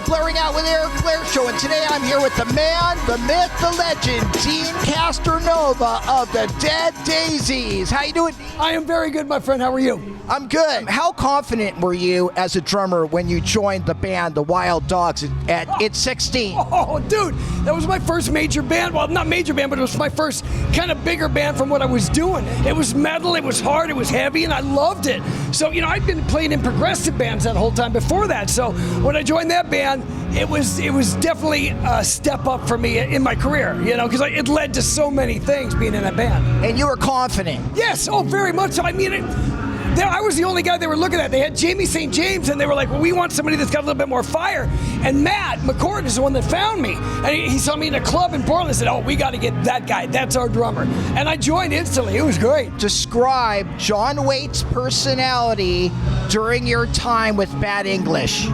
Blairing Out with Eric Blair Show, and today I'm here with the man, the myth, the legend, Deen Castronovo of the Dead Daisies. How you doing, Deen? I am very good, my friend. How are you? I'm good. How confident were you as a drummer when you joined the band, the Wild Dogs, at 16? Oh, dude, that was my first major band. Well, not major band, but it was my first kind of bigger band from what I was doing. It was metal, it was hard, it was heavy, and I loved it. So, you know, I'd been playing in progressive bands that whole time before that. So when I joined that band, it was definitely a step up for me in my career, you know, because it led to so many things being in that band. And you were confident? Yes, oh, very much so. I mean, I was the only guy they were looking at. They had Jamie St. James, and they were like, well, we want somebody that's got a little bit more fire. And Matt McCord is the one that found me. And he saw me in a club in Portland and said, oh, we got to get that guy. That's our drummer. And I joined instantly. It was great. Describe John Waite's personality during your time with Bad English.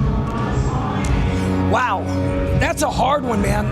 Wow, that's a hard one, man.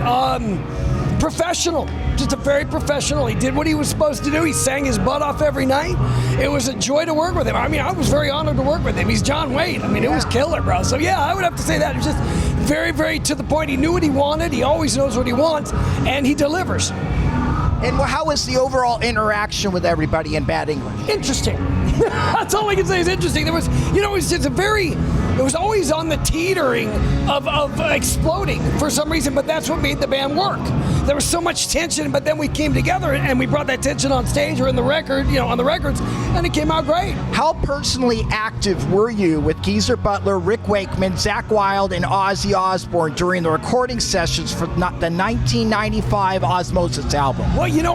Professional, just a very professional. He did what he was supposed to do. He sang his butt off every night. It was a joy to work with him. I mean, I was very honored to work with him. He's John Waite. I mean, it was killer, bro. So yeah, I would have to say that. It was just very, very to the point. He knew what he wanted. He always knows what he wants, and he delivers. And how was the overall interaction with everybody in Bad English? Interesting. That's all I can say is interesting. There was, you know, it was just it was always on the teetering of exploding for some reason, but that's what made the band work. There was so much tension, but then we came together and we brought that tension on stage or in the record, you know, on the records, and it came out great. How personally active were you with Geezer Butler, Rick Wakeman, Zakk Wylde, and Ozzy Osbourne during the recording sessions for the 1995 Osmosis album? Well, you know,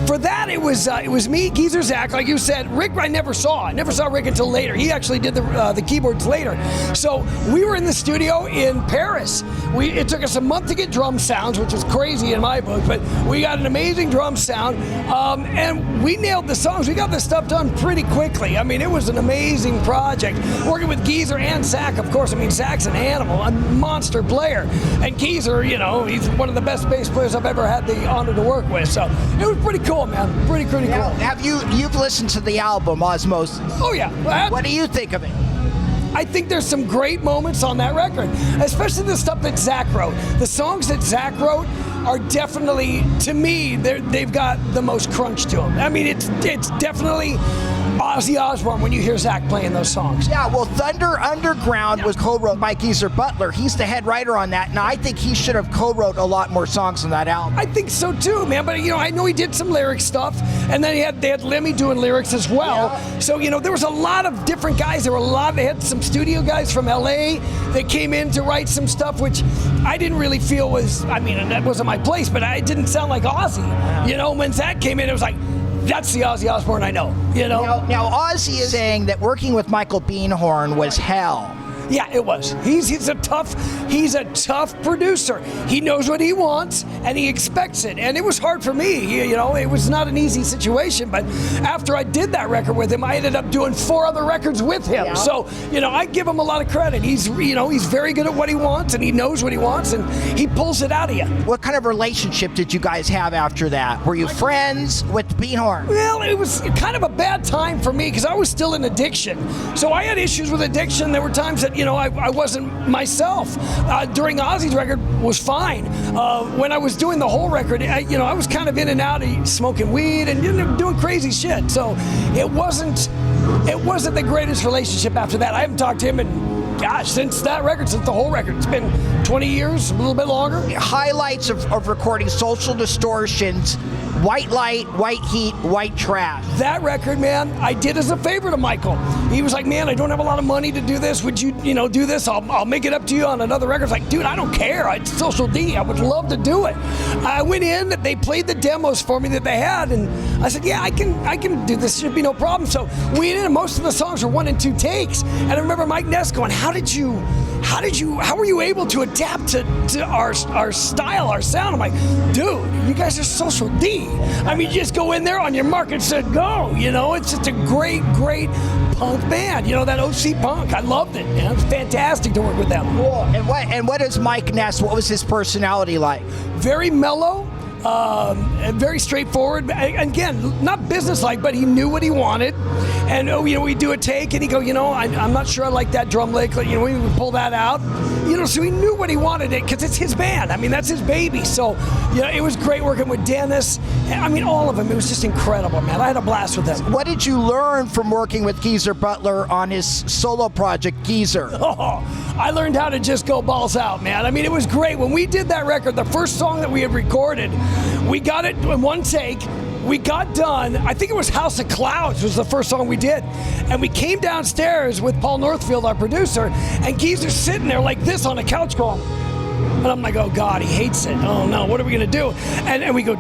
for that it was me, Geezer, Zakk, like you said. Rick, I never saw Rick until later. He actually did the keyboards later. So we were in the studio in Paris. It took us a month to get drum sounds, which was crazy in my book, but we got an amazing drum sound, and we nailed the songs. We got this stuff done pretty quickly. I mean, it was an amazing project. Working with Geezer and Zakk, of course. I mean, Zack's an animal, a monster player, and Geezer, you know, he's one of the best bass players I've ever had the honor to work with. So it was pretty cool, man. Pretty cool. Have you've listened to the album Osmosis? Oh yeah. What do you think of it? I think there's some great moments on that record, especially the stuff that Zakk wrote. The songs that Zakk wrote are definitely, to me, they've got the most crunch to them. I mean, it's definitely Ozzy Osbourne when you hear Zakk playing those songs. Yeah, well, Thunder Underground was co-wrote by Geezer Butler. He's the head writer on that, and I think he should have co-wrote a lot more songs on that album. I think so too, man. But you know, I know he did some lyric stuff, and then they had Lemmy doing lyrics as well. Yeah. So you know, there was a lot of different guys. They had some studio guys from LA that came in to write some stuff, which I didn't really feel was. I mean, that wasn't my place, but it didn't sound like Ozzy. You know, when Zakk came in, it was like, that's the Ozzy Osbourne I know, you know? Now Ozzy is saying that working with Michael Beenhorn was hell. Yeah, it was. He's a tough producer. He knows what he wants and he expects it. And it was hard for me, you know, it was not an easy situation, but after I did that record with him, I ended up doing 4 other records with him. Yeah. So, you know, I give him a lot of credit. He's very good at what he wants and he knows what he wants and he pulls it out of you. What kind of relationship did you guys have after that? Were you friends with Beenhorn? Well, it was kind of a bad time for me because I was still in addiction. So I had issues with addiction. There were times that, you know, I wasn't myself. During Ozzy's record was fine. When I was doing the whole record, I was kind of in and out of smoking weed and doing crazy shit. So it wasn't the greatest relationship after that. I haven't talked to him in, gosh, since that record, since the whole record. It's been 20 years, a little bit longer. Highlights of recording Social Distortions, White Light, White Heat, White Trash. That record, man, I did as a favor to Michael. He was like, man, I don't have a lot of money to do this. Would you, do this? I'll make it up to you on another record. It's like, dude, I don't care. It's Social D. I would love to do it. I went in, they played the demos for me that they had, and I said, yeah, I can do this. Should be no problem. So we went in, and most of the songs were 1 and 2 takes. And I remember Mike Ness going, how were you able to adapt to our style, our sound? I'm like, dude, you guys are Social D. I mean, you just go in there on your mark and said, go, it's just a great punk band, that OC punk. I loved it, man. It was fantastic to work with them. Cool. And what is Mike Ness? What was his personality like? Very mellow, and very straightforward. Again, not businesslike, but he knew what he wanted. And we do a take, and he go, I'm not sure I like that drum lick. We would pull that out. So he knew what he wanted it because it's his band. I mean, that's his baby. So, it was great working with Dennis. I mean, all of them. It was just incredible, man. I had a blast with them. What did you learn from working with Geezer Butler on his solo project, Geezer? Oh, I learned how to just go balls out, man. I mean, it was great. When we did that record, the first song that we had recorded, we got it in one take. We got done, I think it was House of Clouds was the first song we did. And we came downstairs with Paul Northfield, our producer, and Geezer's sitting there like this on a couch going, and I'm like, oh God, he hates it. Oh no, what are we gonna do? And we go,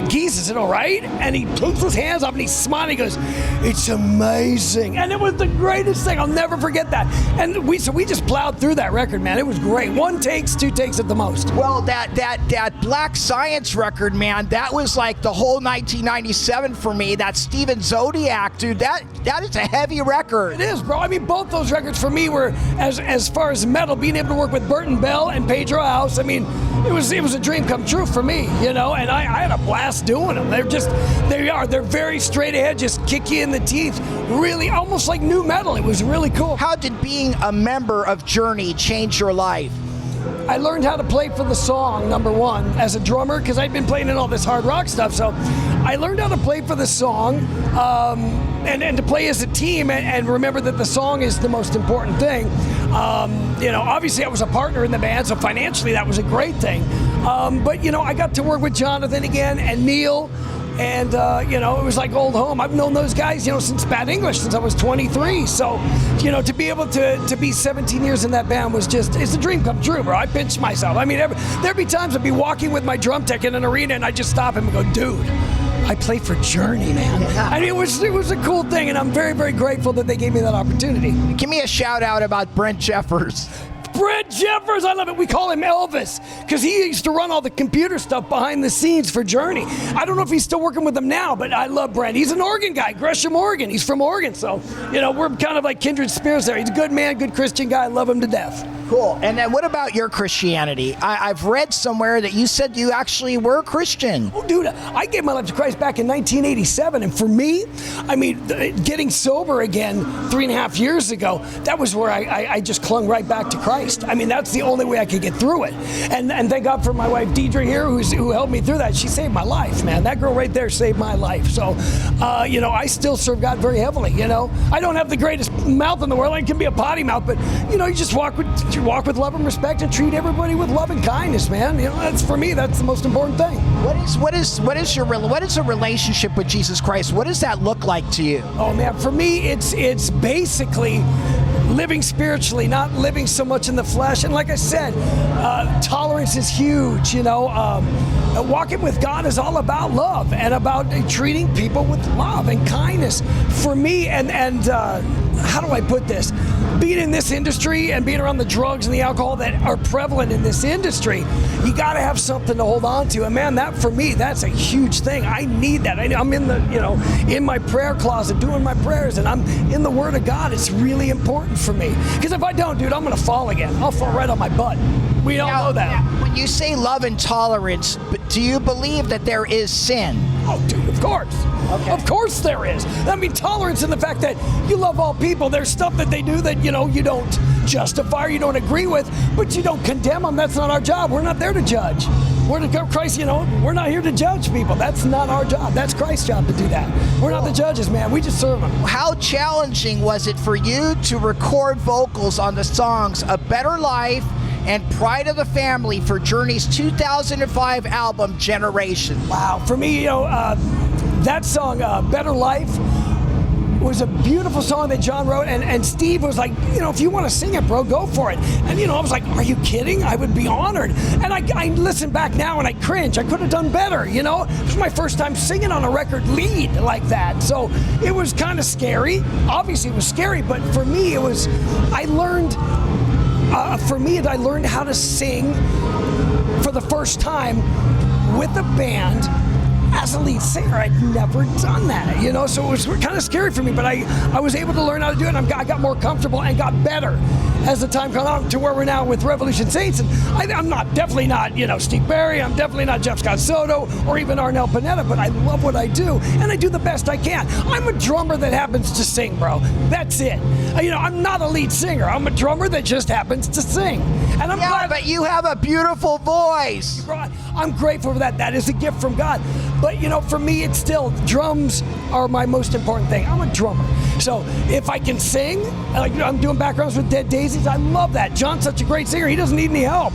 Geez, is it all right? And he takes his hands up and he's smiling. He goes, it's amazing. And it was the greatest thing. I'll never forget that. And we just plowed through that record, man. It was great. 1 takes, 2 takes at the most. Well, that Black Science record, man, that was like the whole 1997 for me. That Steven Zodiac, dude, that is a heavy record. It is, bro. I mean, both those records for me were, as far as metal, being able to work with Burton Bell and Pedro House, I mean, it was a dream come true for me, and I had a blast doing them. They're very straight ahead, just kick you in the teeth, really almost like new metal. It was really cool. How did being a member of Journey change your life? I learned how to play for the song, number one, as a drummer, because I'd been playing in all this hard rock stuff. So I learned how to play for the song and to play as a team and remember that the song is the most important thing. Obviously I was a partner in the band, so financially that was a great thing. But I got to work with Jonathan again and Neil. And, it was like old home. I've known those guys, since Bad English, since I was 23. So, to be able to be 17 years in that band was it's a dream come true, bro. I pinch myself. I mean, there'd be times I'd be walking with my drum tech in an arena and I'd just stop him and go, dude, I play for Journey, man. I mean, it was a cool thing, and I'm very, very grateful that they gave me that opportunity. Give me a shout out about Brent Jeffers. Brent Jeffers, I love it. We call him Elvis because he used to run all the computer stuff behind the scenes for Journey. I don't know if he's still working with them now, but I love Brent. He's an Oregon guy, Gresham, Oregon. He's from Oregon, so, we're kind of like kindred spirits there. He's a good man, good Christian guy. I love him to death. Cool. And then what about your Christianity? I've read somewhere that you said you actually were Christian. Oh, dude, I gave my life to Christ back in 1987. And for me, I mean, getting sober again 3.5 years ago, that was where I just clung right back to Christ. I mean, that's the only way I could get through it. And thank God for my wife, Deidre here, who helped me through that. She saved my life, man. That girl right there saved my life. So, I still serve God very heavily, I don't have the greatest mouth in the world. I can be a potty mouth, but, you just walk with love and respect and treat everybody with love and kindness, man. That's for me, that's the most important thing. What is a relationship with Jesus Christ? What does that look like to you? Oh man, for me it's basically living spiritually, not living so much in the flesh. And like I said, tolerance is huge, walking with God is all about love and about treating people with love and kindness. For me, and how do I put this? Being in this industry and being around the drugs and the alcohol that are prevalent in this industry, you got to have something to hold on to. And man, that for me, that's a huge thing. I need that. I'm in in my prayer closet doing my prayers, and I'm in the Word of God. It's really important for me. Because if I don't, dude, I'm going to fall again. I'll fall right on my butt. We all know that. When you say love and tolerance, do you believe that there is sin? Oh, dude, of course. Okay. Of course there is. I mean, tolerance in the fact that you love all people. There's stuff that they do that, you don't justify or you don't agree with, but you don't condemn them. That's not our job. We're not there to judge. We're we're not here to judge people. That's not our job. That's Christ's job to do that. We're not the judges, man. We just serve them. How challenging was it for you to record vocals on the songs A Better Life and Pride of the Family for Journey's 2005 album, Generation? Wow. For me, that song, Better Life, was a beautiful song that John wrote, and Steve was like, if you want to sing it, bro, go for it. And, I was like, are you kidding? I would be honored. And I listen back now and I cringe. I could have done better, It was my first time singing on a record lead like that. So it was kind of scary. Obviously it was scary, but for me, I learned how to sing for the first time with a band as a lead singer. I'd never done that, so it was kind of scary for me, but I was able to learn how to do it, and I got more comfortable and got better. as the time comes on to where we're now with Revolution Saints. And I'm definitely not, Steve Barry. I'm definitely not Jeff Scott Soto or even Arnel Pineda, but I love what I do, and I do the best I can. I'm a drummer that happens to sing, bro. That's it. I'm not a lead singer. I'm a drummer that just happens to sing. And I'm glad, but you have a beautiful voice. I'm grateful for that. That is a gift from God. But, for me, it's still, drums are my most important thing. I'm a drummer. So if I can sing, like I'm doing backgrounds with Dead Daisies, I love that. John's such a great singer. He doesn't need any help.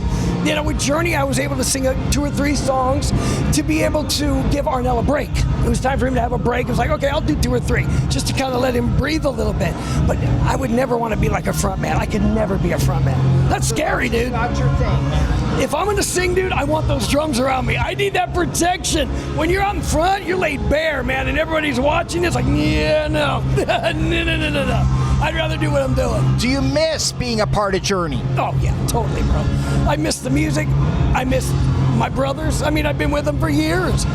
With Journey, I was able to sing 2 or 3 songs to be able to give Arnel a break. It was time for him to have a break. It was like, okay, I'll do 2 or 3, just to kind of let him breathe a little bit. But I would never want to be like a front man. I could never be a front man. That's scary, dude. Not your thing, man. If I'm going to sing, dude, I want those drums around me. I need that protection. When you're out in front, you're laid bare, man, and everybody's watching. It's like, yeah, no. No. I'd rather do what I'm doing. Do you miss being a part of Journey? Oh, yeah, totally, bro. I miss the music. I miss my brothers. I've been with them for years.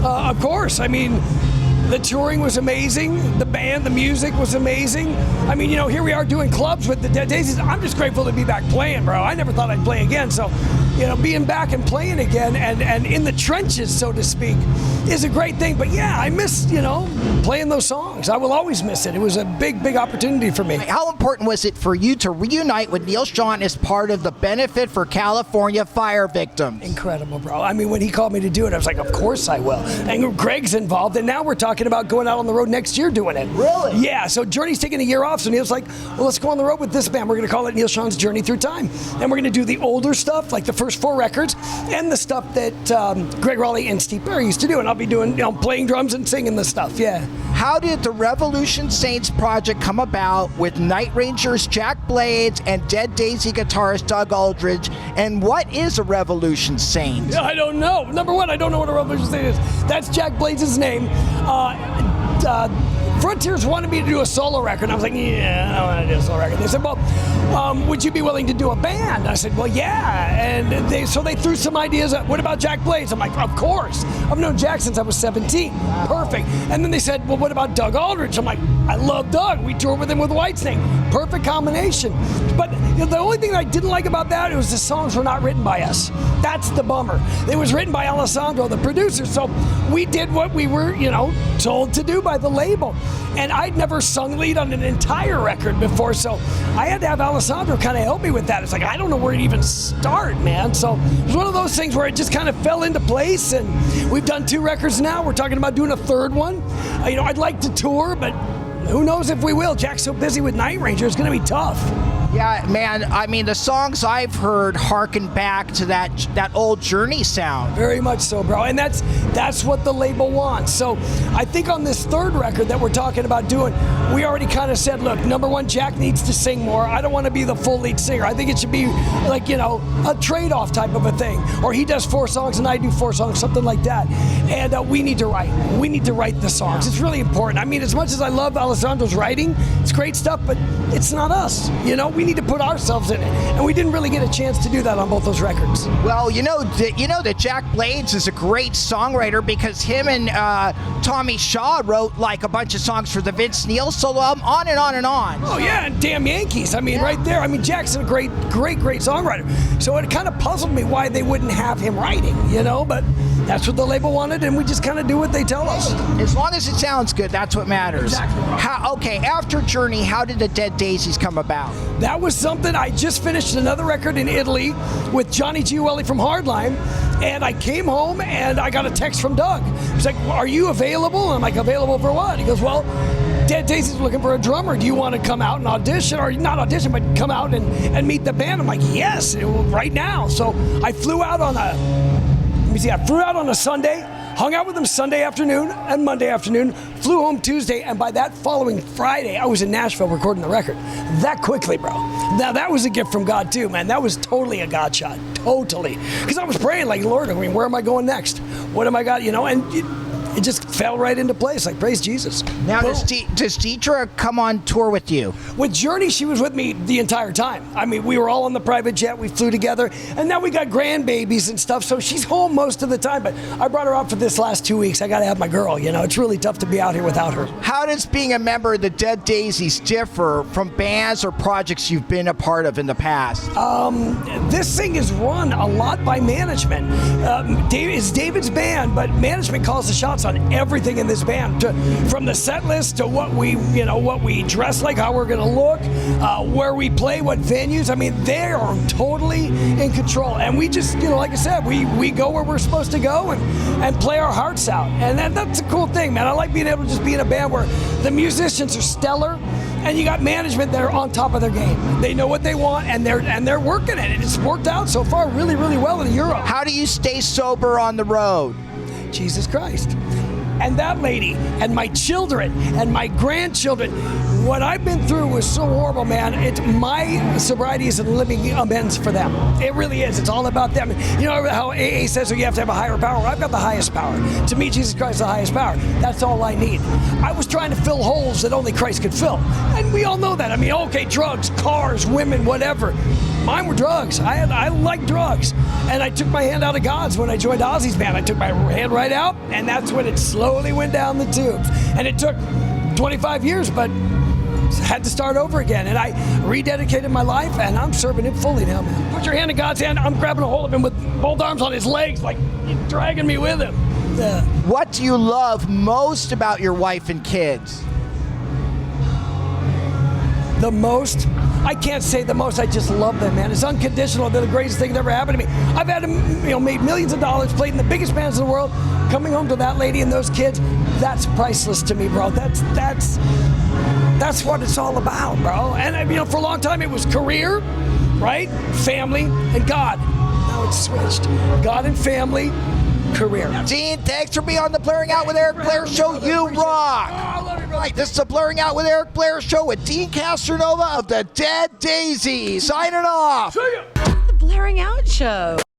Of course. The touring was amazing. The band, the music was amazing. Here we are doing clubs with the Dead Daisies. I'm just grateful to be back playing, bro. I never thought I'd play again. So, being back and playing again and in the trenches, so to speak, is a great thing. But yeah, I miss, playing those songs. I will always miss it. It was a big, big opportunity for me. How important was it for you to reunite with Neil Schon as part of the Benefit for California Fire Victims? Incredible, bro. When he called me to do it, I was like, of course I will. And Greg's involved, and now we're talking about going out on the road next year doing it. Really? Yeah, so Journey's taking a year off, so Neil's like, well, let's go on the road with this band. We're going to call it Neil Schon's Journey Through Time. And we're going to do the older stuff, like the first 4 records, and the stuff that Greg Raleigh and Steve Barry used to do. And I'll be doing, playing drums and singing the stuff, yeah. How did the Revolution Saints project come about with Night Rangers Jack Blades and Dead Daisy guitarist Doug Aldridge? And what is a Revolution Saint? I don't know. Number one, I don't know what a Revolution Saint is. That's Jack Blades' name. Frontiers wanted me to do a solo record. And I was like, yeah, I don't want to do a solo record. They said, well, would you be willing to do a band? I said, well, yeah. And they threw some ideas. What about Jack Blades? I'm like, of course. I've known Jack since I was 17. Perfect. And then they said, well, what about Doug Aldridge? I'm like, I love Doug. We toured with him with Whitesnake. Perfect combination. But the only thing that I didn't like about that was the songs were not written by us. That's the bummer. It was written by Alessandro, the producer. So we did what we were, told to do by the label. And I'd never sung lead on an entire record before, so I had to have Alessandro kind of help me with that. It's like, I don't know where to even start, man. So it was one of those things where it just kind of fell into place, and we've done 2 records now. We're talking about doing a 3rd one. I'd like to tour, but who knows if we will. Jack's so busy with Night Ranger, it's going to be tough. Yeah, man, the songs I've heard harken back to that old Journey sound. Very much so, bro. And that's what the label wants. So I think on this 3rd record that we're talking about doing, we already kind of said, look, number one, Jack needs to sing more. I don't want to be the full lead singer. I think it should be like, a trade-off type of a thing. Or he does 4 songs and I do 4 songs, something like that. And we need to write. We need to write the songs. It's really important. As much as I love Alessandro's writing, it's great stuff, but it's not us. We need to put ourselves in it, and we didn't really get a chance to do that on both those records. Well, that Jack Blades is a great songwriter because him and Tommy Shaw wrote like a bunch of songs for the Vince Neil solo album, on and on and on. Oh yeah, and Damn Yankees. Right there. Jack's a great songwriter. So it kind of puzzled me why they wouldn't have him writing, but that's what the label wanted, and we just kind of do what they tell us. As long as it sounds good, that's what matters. Exactly. After Journey, how did the Dead Daisies come about? That was something. I just finished another record in Italy with Johnny Giuelli from Hardline, and I came home and I got a text from Doug. He's like, are you available? And I'm like, available for what? He goes, well, Dead Daisies looking for a drummer. Do you want to come out and audition? Or not audition, but come out and meet the band? I'm like, yes, right now. So I flew out on a Sunday, hung out with them Sunday afternoon and Monday afternoon, flew home Tuesday, and by that following Friday, I was in Nashville recording the record. That quickly, bro. Now, that was a gift from God, too, man. That was totally a God shot. Totally. Because I was praying, like, Lord, where am I going next? What am I got, and it just fell right into place. Like, praise Jesus. Now, Boom. does Deidre come on tour with you? With Journey, she was with me the entire time. I mean, we were all on the private jet. We flew together. And now we got grandbabies and stuff, so she's home most of the time. But I brought her out for this last 2 weeks. I got to have my girl, you know. It's really tough to be out here without her. How does being a member of the Dead Daisies differ from bands or projects you've been a part of in the past? This thing is run a lot by management. It's David's band, but management calls the shots on everything in this band, from the set list to what we dress like, how we're going to look, where we play, what venues. I mean, they are totally in control. And we just, like I said, we go where we're supposed to go and play our hearts out. And that's a cool thing, man. I like being able to just be in a band where the musicians are stellar, and you got management that are on top of their game. They know what they want, and they're working it. And it's worked out so far really, really well in Europe. How do you stay sober on the road? Jesus Christ. And that lady, and my children, and my grandchildren. What I've been through was so horrible, man. My sobriety is a living amends for them. It really is. It's all about them. You know how AA says you have to have a higher power? Well, I've got the highest power. To me, Jesus Christ is the highest power. That's all I need. I was trying to fill holes that only Christ could fill. And we all know that. I mean, okay, drugs, cars, women, whatever. Mine were drugs. I like drugs. And I took my hand out of God's when I joined Ozzy's band. I took my hand right out, and that's when it slowly went down the tubes. And it took 25 years, but had to start over again. And I rededicated my life, and I'm serving Him fully now, man. Put your hand in God's hand. I'm grabbing a hold of Him with both arms on His legs, like He's dragging me with Him. What do you love most about your wife and kids? The most? I can't say the most. I just love them, man. It's unconditional. They're the greatest thing that ever happened to me. I've had made millions of dollars, played in the biggest bands in the world. Coming home to that lady and those kids, that's priceless to me, bro. That's what it's all about, bro. And for a long time it was career, right? Family and God. Now it's switched. God and family, career. Deen, thanks for being on the Blairing Out with Eric Blair show. You rock. I love you, bro. Right, this is the Blairing Out with Eric Blair show with Dean Castronovo of the Dead Daisies. Signing off. See ya. The Blairing Out Show.